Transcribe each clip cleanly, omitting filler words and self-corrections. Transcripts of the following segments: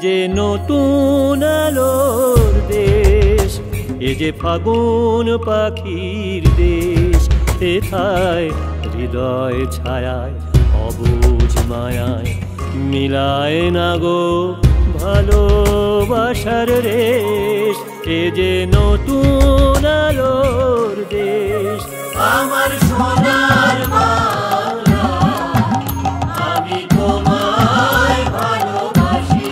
যে নতুন আলোর দেশ, এ যে ফাগুন পাখির দেশ, এথায় হৃদয় ছায়ায় অবুঝ মায়ায় মিলায় না গো ভালোবাসার রেশ। এ যে নতুন আলোর দেশ, আমার সোনার বাংলা, আমি তোমায় ভালোবাসি।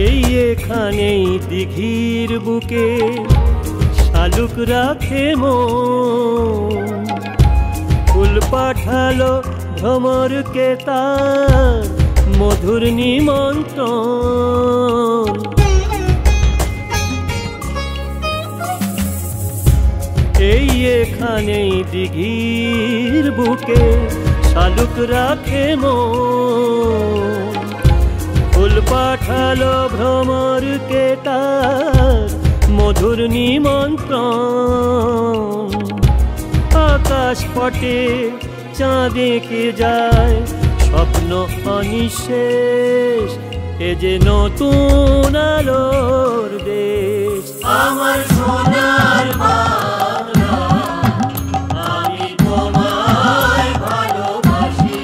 এই এখানেই দিঘির বুকে শালুক রাখে মন, ফুল পাঠালো ভ্রমরকে তার মধুর নিমন্ত্রণ। এই এখানেই দিঘির বুকে শালুক রাখে মন, ফুল পাঠালো ভ্রমরকে তার মধুর নিমন্ত্রণ। আকাশ পটে চাঁদেকে যায় স্বপ্ন অনিশেষ, এ যে নতুন আলোর দেশ, আমার সোনার বাংলা, আমি তোমায় ভালোবাসি।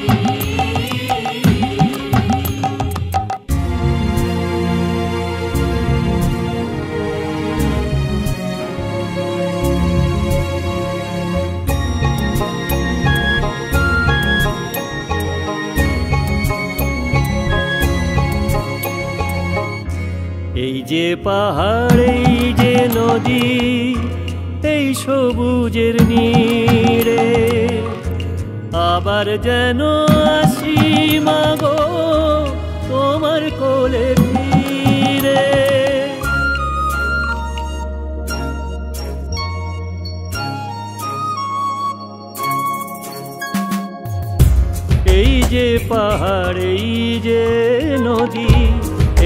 এই যে পাহাড়, এই যে নদী, এই সবুজের নীড়ে আবার যেন আসি মাগো তোমার কোলে ফিরে। এই যে পাহাড়, এই যে নদী,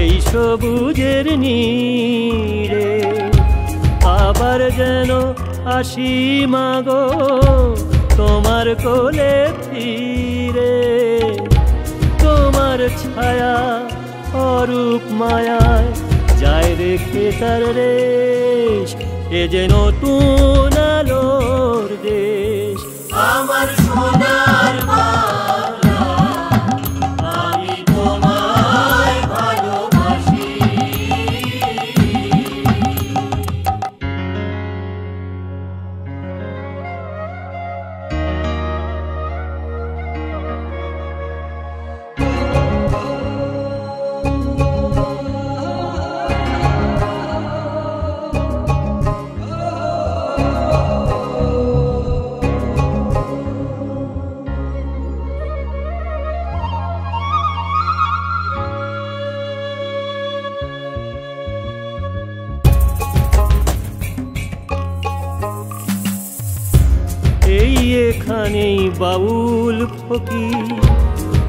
এই সবুজের নীড়ে আবার যেন আসি মাগো তোমার কোলে ফিরে। তোমার ছায়া অরূপ মায়ায় যায় রেখে তার রেশ, এ যে নতুন আলোর দেশ, আমার সোনার বাংলা, আমি তোমায় ভালোবাসি। এই এখানেই বাউল ফকির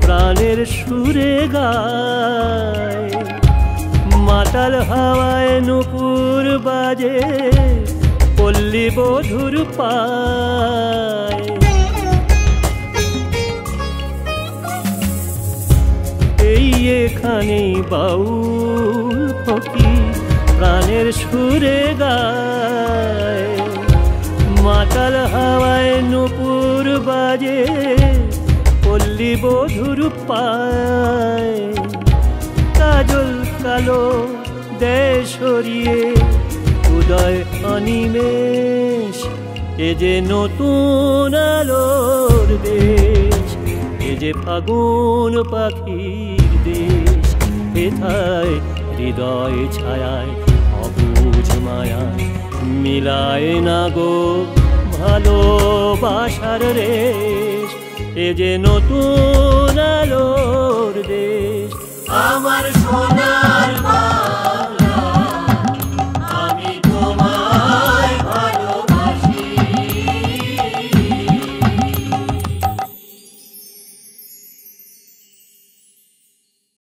প্রাণের সুরে গায়, মাতাল হাওয়ায় নুপুর বাজে পল্লী বধুর পায়। এই এখানেই বাউল ফকির প্রাণের সুরে গায়, মাতাল হাওয়ায় নুপুর বাজে পল্লী বধুর পায়। কাজল কালো দেশ সরিয়ে উদয় অনিমেষ, এ যে নতুন আলোর দেশ, এ যে ফাগুন পাখির দেশ, এথায় হৃদয় ছায়ায় অবুঝ মায়ায় মিলায় না গো ভালোবাসার রেশ, এ যে নতুন আলোর দেশ। আমার সোনার